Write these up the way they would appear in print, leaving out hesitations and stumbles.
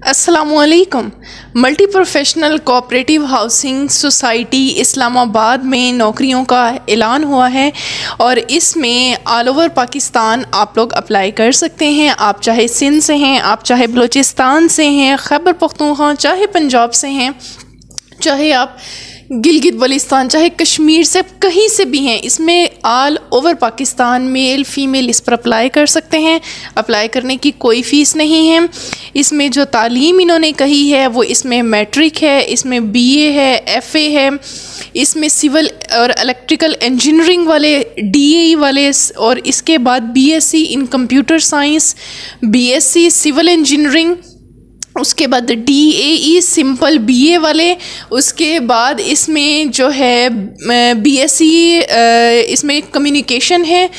अस्सलामुअलैकुम। Multi professional cooperative housing society Islamabad में नौकरियों का ऐलान हुआ है और इसमें ऑल ओवर पाकिस्तान आप लोग अप्लाई कर सकते हैं। आप चाहे सिंध से हैं, आप चाहे बलूचिस्तान से हैं, खैबर पख्तूनख्वा, चाहे पंजाब से हैं, चाहे आप गिलगित बल्तिस्तान, चाहे कश्मीर से, कहीं से भी हैं। इसमें all over Pakistan male female इस पर अप्लाई कर सकते हैं। अप्लाई करने की कोई फ़ीस नहीं है। इसमें जो तालीम इन्होंने कही है वो इसमें मैट्रिक है, इसमें बीए है, एफए है, इसमें सिविल और इलेक्ट्रिकल इंजीनियरिंग वाले, डीएई वाले, और इसके बाद BSc in computer science, BSc civil engineering, उसके बाद डीएई सिंपल बीए वाले, उसके बाद इसमें जो है बीएससी इसमें कम्युनिकेशन है।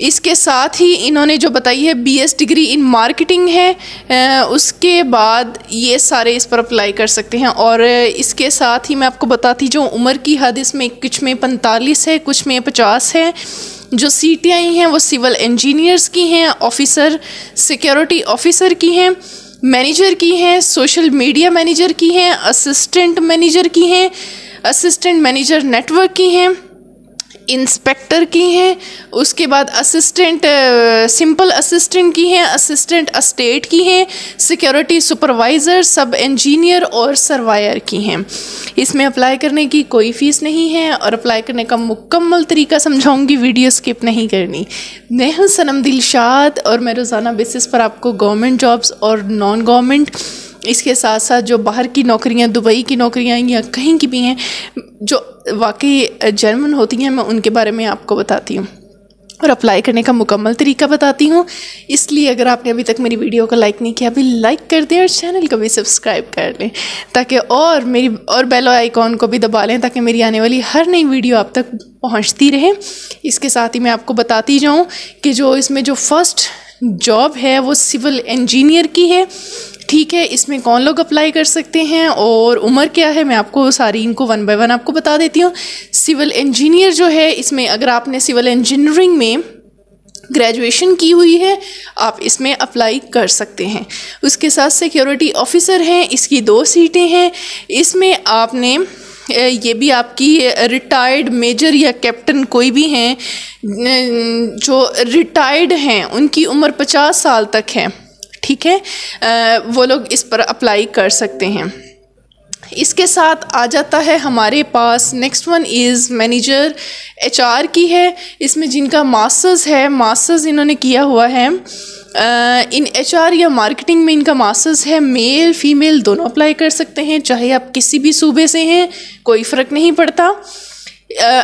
इसके साथ ही इन्होंने जो बताई है बीएस डिग्री इन मार्केटिंग है। उसके बाद ये सारे इस पर अप्लाई कर सकते हैं। और इसके साथ ही मैं आपको बताती जो उम्र की हद इसमें कुछ में 45 है, कुछ में 50 है। जो सीटें आई हैं वो सिविल इंजीनियर्स की हैं, ऑफिसर सिक्योरिटी ऑफिसर की हैं, मैनेजर की हैं, सोशल मीडिया मैनेजर की हैं, असिस्टेंट मैनेजर की हैं, असिस्टेंट मैनेजर नेटवर्क की हैं, इंस्पेक्टर की हैं, उसके बाद असिस्टेंट सिंपल असिस्टेंट की हैं, असिस्टेंट अस्टेट की हैं, सिक्योरिटी सुपरवाइज़र, सब इंजीनियर और सर्वायर की हैं। इसमें अप्लाई करने की कोई फ़ीस नहीं है और अप्लाई करने का मुकम्मल तरीका समझाऊंगी, वीडियो स्किप नहीं करनी। मैं हूं सनम दिलशाद और मैं रोज़ाना बेसिस पर आपको गवर्नमेंट जॉब्स और नॉन गवर्नमेंट, इसके साथ साथ जो बाहर की नौकरियां, दुबई की नौकरियां या कहीं की भी हैं जो वाकई जर्मन होती हैं, मैं उनके बारे में आपको बताती हूँ और अप्लाई करने का मुकम्मल तरीका बताती हूँ। इसलिए अगर आपने अभी तक मेरी वीडियो को लाइक नहीं किया, अभी लाइक कर दें और चैनल को भी सब्सक्राइब कर लें ताकि और बेल आइकॉन को भी दबा लें ताकि मेरी आने वाली हर नई वीडियो आप तक पहुँचती रहे। इसके साथ ही मैं आपको बताती जाऊँ कि जो इसमें जो फर्स्ट जॉब है वो सिविल इंजीनियर की है। ठीक है, इसमें कौन लोग अप्लाई कर सकते हैं और उम्र क्या है, मैं आपको सारी इनको वन बाय वन आपको बता देती हूँ। सिविल इंजीनियर जो है, इसमें अगर आपने सिविल इंजीनियरिंग में ग्रेजुएशन की हुई है आप इसमें अप्लाई कर सकते हैं। उसके साथ सिक्योरिटी ऑफिसर हैं, इसकी 2 सीटें हैं। इसमें आपने ये भी आपकी रिटायर्ड मेजर या कैप्टन कोई भी हैं जो रिटायर्ड हैं, उनकी उम्र 50 साल तक है, ठीक है, वो लोग इस पर अप्लाई कर सकते हैं। इसके साथ आ जाता है हमारे पास next one is manager HR की है। इसमें जिनका मास्टर्स है, मास्टर्स इन्होंने किया हुआ है इन एचआर या मार्केटिंग में, इनका मास्टर्स है। मेल फीमेल दोनों अप्लाई कर सकते हैं, चाहे आप किसी भी सूबे से हैं, कोई फ़र्क नहीं पड़ता।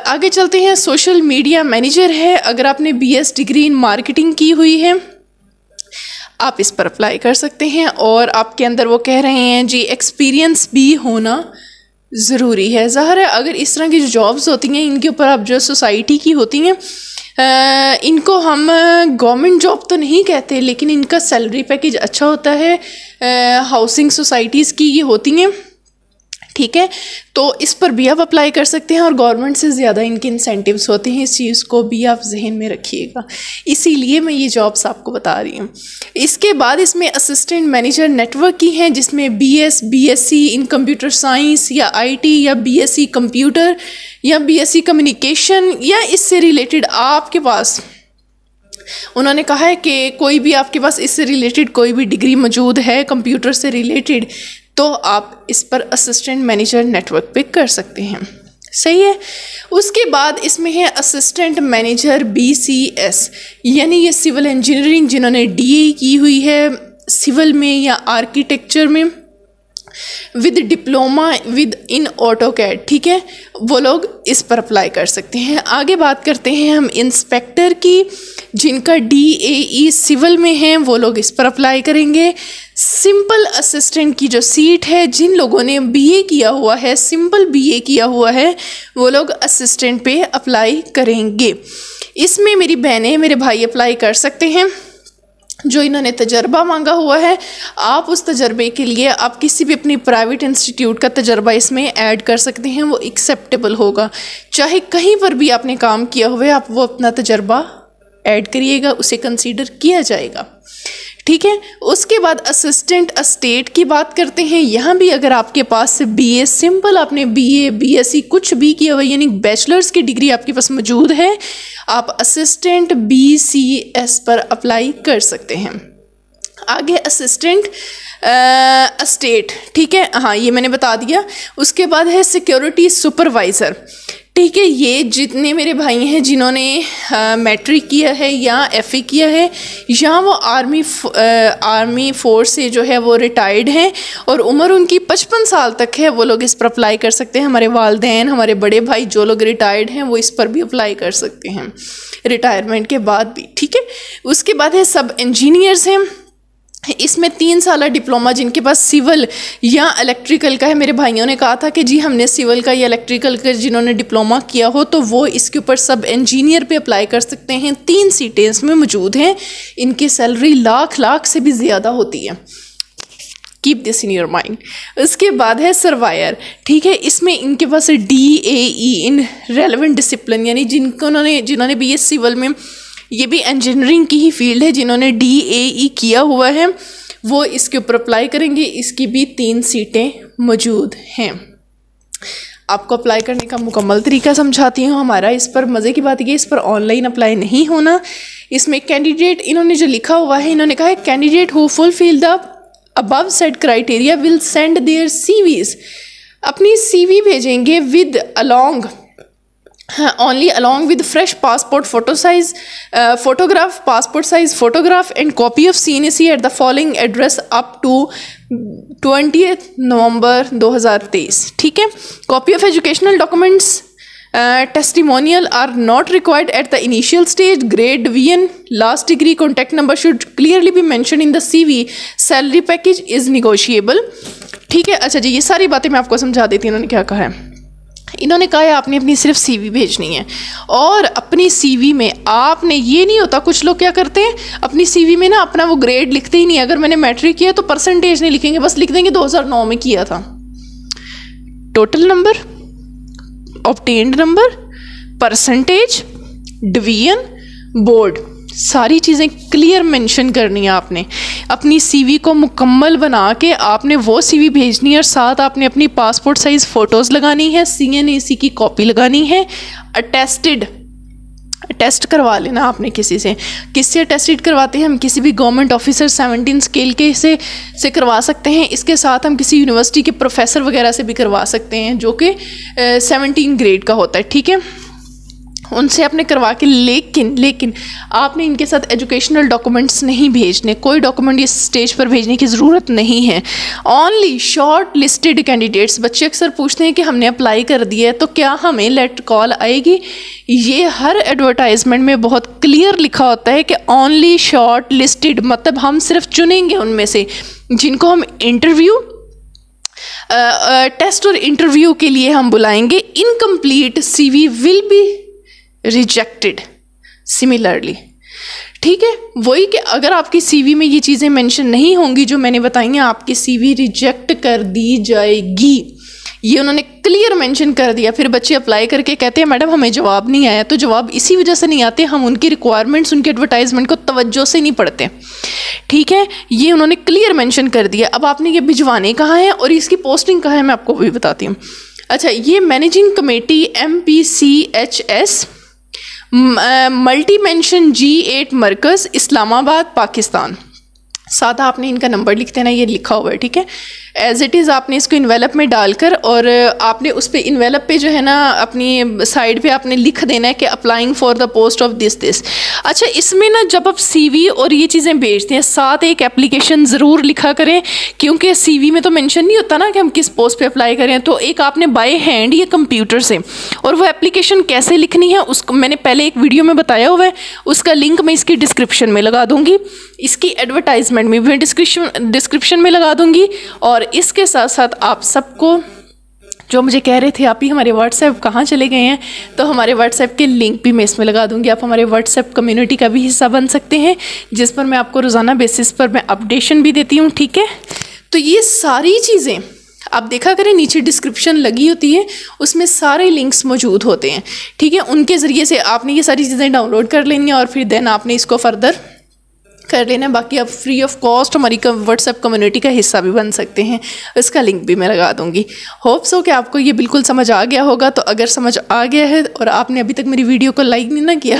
आगे चलते हैं, सोशल मीडिया मैनेजर है। अगर आपने बीएस डिग्री इन मार्केटिंग की हुई है आप इस पर अप्लाई कर सकते हैं। और आपके अंदर वो कह रहे हैं जी एक्सपीरियंस भी होना ज़रूरी है। ज़ाहिर है अगर इस तरह की जो जॉब्स होती हैं इनके ऊपर आप जो सोसाइटी की होती हैं इनको हम गवर्नमेंट जॉब तो नहीं कहते, लेकिन इनका सैलरी पैकेज अच्छा होता है। हाउसिंग सोसाइटीज़ की ये होती हैं, ठीक है, तो इस पर भी आप अप्लाई कर सकते हैं और गवर्नमेंट से ज़्यादा इनके इंसेंटिव्स होते हैं। इस चीज़ को भी आप जहन में रखिएगा, इसीलिए मैं ये जॉब्स आपको बता रही हूँ। इसके बाद इसमें असिस्टेंट मैनेजर नेटवर्क की हैं, जिसमें बीएससी इन कंप्यूटर साइंस या आईटी या बीएससी कंप्यूटर या बीएससी कम्युनिकेशन या इससे रिलेटेड आपके पास, उन्होंने कहा है कि कोई भी आपके पास इससे रिलेटेड कोई भी डिग्री मौजूद है कंप्यूटर से रिलेटेड, तो आप इस पर असिस्टेंट मैनेजर नेटवर्क पे कर सकते हैं। सही है। उसके बाद इसमें है असिस्टेंट मैनेजर बीसीएस, यानी ये सिविल इंजीनियरिंग जिन्होंने डीए की हुई है सिविल में या आर्किटेक्चर में with diploma with in AutoCAD, ठीक है, वो लोग इस पर अप्लाई कर सकते हैं। आगे बात करते हैं हम इंस्पेक्टर की, जिनका डीएई सिविल में है वो लोग इस पर अप्लाई करेंगे। सिंपल असिस्टेंट की जो सीट है, जिन लोगों ने बीए किया हुआ है, सिंपल बीए किया हुआ है, वो लोग असिस्टेंट पे अप्लाई करेंगे। इसमें मेरी बहनें मेरे भाई अप्लाई कर सकते हैं जो इन्होंने तजर्बा मांगा हुआ है। आप उस तजर्बे के लिए आप किसी भी अपनी प्राइवेट इंस्टीट्यूट का तजर्बा इसमें ऐड कर सकते हैं, वो एक्सेप्टेबल होगा। चाहे कहीं पर भी आपने काम किया हुआ है, आप वो अपना तजर्बा ऐड करिएगा, उसे कंसीडर किया जाएगा। ठीक है। उसके बाद असिस्टेंट एस्टेट की बात करते हैं। यहाँ भी अगर आपके पास बीए सिंपल, आपने बीए बीएससी कुछ भी किया हुआ यानी बैचलर्स की डिग्री आपके पास मौजूद है, आप असिस्टेंट बीसीएस पर अप्लाई कर सकते हैं। आगे असिस्टेंट एस्टेट, ठीक है, हाँ ये मैंने बता दिया। उसके बाद है सिक्योरिटी सुपरवाइज़र, ठीक है। ये जितने मेरे भाई हैं जिन्होंने मैट्रिक किया है या एफए किया है या वो आर्मी फोर्स से जो है वो रिटायर्ड हैं और उम्र उनकी 55 साल तक है, वो लोग इस पर अप्लाई कर सकते हैं। हमारे वालिदैन, हमारे बड़े भाई जो लोग रिटायर्ड हैं वो इस पर भी अप्लाई कर सकते हैं रिटायरमेंट के बाद भी, ठीक है। उसके बाद है सब इंजीनियर्स हैं, इसमें 3 साल डिप्लोमा जिनके पास सिविल या इलेक्ट्रिकल का है। मेरे भाइयों ने कहा था कि जी हमने सिविल का या इलेक्ट्रिकल का जिन्होंने डिप्लोमा किया हो तो वो इसके ऊपर सब इंजीनियर पे अप्लाई कर सकते हैं। 3 सीटें इसमें मौजूद हैं, इनकी सैलरी लाख से भी ज़्यादा होती है। Keep this in your mind. उसके बाद है सर्वायर, ठीक है। इसमें इनके पास DAE इन रेलेवेंट डिसिप्लिन, यानी जिन्होंने भी ये सिविल में, ये भी इंजीनियरिंग की ही फील्ड है, जिन्होंने DAE किया हुआ है वो इसके ऊपर अप्लाई करेंगे। इसकी भी 3 सीटें मौजूद हैं। आपको अप्लाई करने का मुकम्मल तरीका समझाती हूँ। हमारा इस पर मज़े की बात ये, इस पर ऑनलाइन अप्लाई नहीं होना। इसमें कैंडिडेट, इन्होंने जो लिखा हुआ है, इन्होंने कहा है candidate who fulfil the above said criteria will send their CVs, अपनी CV भेजेंगे with along only along with fresh passport passport size photograph and copy of CNC at the following address up to 20th November 2023, ठीक है। Copy of educational documents testimonial are not required at the initial stage. Grade, division, last degree, contact number should clearly be mentioned in the CV. Salary package is negotiable, ठीक है। अच्छा जी, ये सारी बातें मैं आपको समझा देती हूँ। इन्होंने क्या कहा है, इन्होंने कहा है आपने अपनी सिर्फ CV भेजनी है और अपनी CV में आपने, ये नहीं होता कुछ लोग क्या करते हैं अपनी CV में ना अपना वो ग्रेड लिखते ही नहीं। अगर मैंने मैट्रिक किया तो परसेंटेज नहीं लिखेंगे, बस लिख देंगे 2009 में किया था। Total number, obtained number, percentage, division, board, सारी चीज़ें क्लियर मेंशन करनी है आपने। अपनी CV को मुकम्मल बना के आपने वो CV भेजनी है और साथ आपने अपनी पासपोर्ट साइज़ फ़ोटोज़ लगानी है, CNAC की कॉपी लगानी है, टेस्ट करवा लेना आपने किसी से। किससे अटेस्टेड करवाते हैं हम? किसी भी गवर्नमेंट ऑफिसर 17 स्केल के से करवा सकते हैं। इसके साथ हम किसी यूनिवर्सिटी के प्रोफेसर वगैरह से भी करवा सकते हैं जो कि 17 ग्रेड का होता है, ठीक है। उनसे आपने करवा के, लेकिन आपने इनके साथ एजुकेशनल डॉक्यूमेंट्स नहीं भेजने, कोई डॉक्यूमेंट इस स्टेज पर भेजने की ज़रूरत नहीं है। ओनली शॉर्ट लिस्टेड कैंडिडेट्स, बच्चे अक्सर पूछते हैं कि हमने अप्लाई कर दिया है तो क्या हमें लेट कॉल आएगी? ये हर एडवर्टाइजमेंट में बहुत क्लियर लिखा होता है कि ओनली शॉर्ट लिस्टेड, मतलब हम सिर्फ चुनेंगे उनमें से जिनको हम इंटरव्यू, टेस्ट और इंटरव्यू के लिए हम बुलाएंगे। Incomplete CV will be rejected similarly, ठीक है। वही कि अगर आपकी CV में ये चीज़ें मेंशन नहीं होंगी जो मैंने बताई हैं, आपकी CV रिजेक्ट कर दी जाएगी। ये उन्होंने क्लियर मेंशन कर दिया। फिर बच्चे अप्लाई करके कहते हैं मैडम हमें जवाब नहीं आया, तो जवाब इसी वजह से नहीं आते, हम उनकी रिक्वायरमेंट्स, उनके एडवर्टाइजमेंट को तवज्जो से नहीं पढ़ते, ठीक है। ये उन्होंने क्लियर मेंशन कर दिया। अब आपने ये भिजवाने कहाँ है और इसकी पोस्टिंग कहाँ है, मैं आपको भी बताती हूँ। अच्छा, ये managing committee MPCHS multi mansion G8 मरकज़ इस्लामाबाद पाकिस्तान। साथ आपने इनका नंबर लिख देना, ये लिखा हुआ है, ठीक है। एज इट इज़ आपने इसको इन्वेलप में डालकर और आपने उस पर इन्वेलप पे जो है ना अपनी साइड पे आपने लिख देना है कि applying for the post of this. अच्छा, इसमें ना जब आप CV और ये चीज़ें भेजते हैं साथ एक एप्लीकेशन ज़रूर लिखा करें, क्योंकि CV में तो मेंशन नहीं होता ना कि हम किस पोस्ट पे अप्लाई करें। तो एक आपने बाय हैंड या कंप्यूटर से, और वो एप्लीकेशन कैसे लिखनी है उसको मैंने पहले एक वीडियो में बताया हुआ है, उसका लिंक मैं इसकी डिस्क्रिप्शन में लगा दूँगी, इसकी एडवर्टाइजमेंट में भी डिस्क्रिप्शन में लगा दूँगी। और इसके साथ साथ आप सबको जो मुझे कह रहे थे आप ही हमारे व्हाट्सएप कहाँ चले गए हैं, तो हमारे व्हाट्सएप के लिंक भी मैं इसमें लगा दूंगी। आप हमारे व्हाट्सएप कम्युनिटी का भी हिस्सा बन सकते हैं, जिस पर मैं आपको रोज़ाना बेसिस पर मैं अपडेशन भी देती हूँ, ठीक है। तो ये सारी चीज़ें आप देखा करें, नीचे डिस्क्रिप्शन लगी होती है, उसमें सारे लिंक्स मौजूद होते हैं, ठीक है। उनके ज़रिए से आपने ये सारी चीज़ें डाउनलोड कर लेनी है और फिर देन आपने इसको फर्दर कर लेना। बाकी आप फ्री ऑफ कॉस्ट हमारी व्हाट्सएप कम्युनिटी का हिस्सा भी बन सकते हैं, इसका लिंक भी मैं लगा दूंगी। होप सो कि आपको ये बिल्कुल समझ आ गया होगा। तो अगर समझ आ गया है और आपने अभी तक मेरी वीडियो को लाइक नहीं ना किया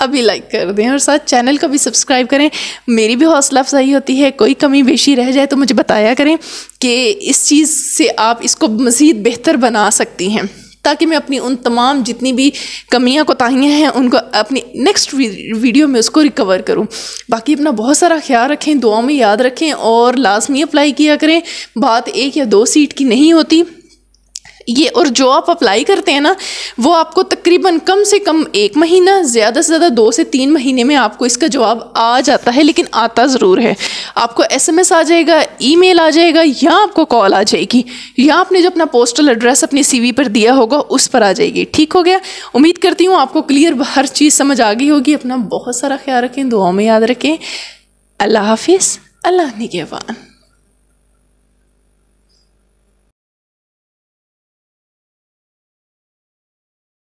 अभी लाइक कर दें और साथ चैनल को भी सब्सक्राइब करें। मेरी भी हौसला अफजाई होती है, कोई कमी बेशी रह जाए तो मुझे बताया करें कि इस चीज़ से आप इसको मज़ीद बेहतर बना सकती हैं, ताकि मैं अपनी उन तमाम जितनी भी कमियां कोताहियां हैं उनको अपनी नेक्स्ट वीडियो में उसको रिकवर करूं। बाकी अपना बहुत सारा ख्याल रखें, दुआ में याद रखें और लाजमी अप्लाई किया करें। बात 1 या 2 सीट की नहीं होती ये, और जो आप अप्लाई करते हैं ना वो आपको तकरीबन कम से कम 1 महीना, ज़्यादा से ज़्यादा 2 से 3 महीने में आपको इसका जवाब आ जाता है। लेकिन आता ज़रूर है, आपको SMS आ जाएगा, ईमेल आ जाएगा, या आपको कॉल आ जाएगी, या आपने जो अपना पोस्टल एड्रेस अपनी CV पर दिया होगा उस पर आ जाएगी। ठीक हो गया। उम्मीद करती हूँ आपको क्लियर हर चीज़ समझ आ गई होगी। अपना बहुत सारा ख्याल रखें, दुआ में याद रखें। अल्लाह हाफिज़, अल्लाह निगहबान।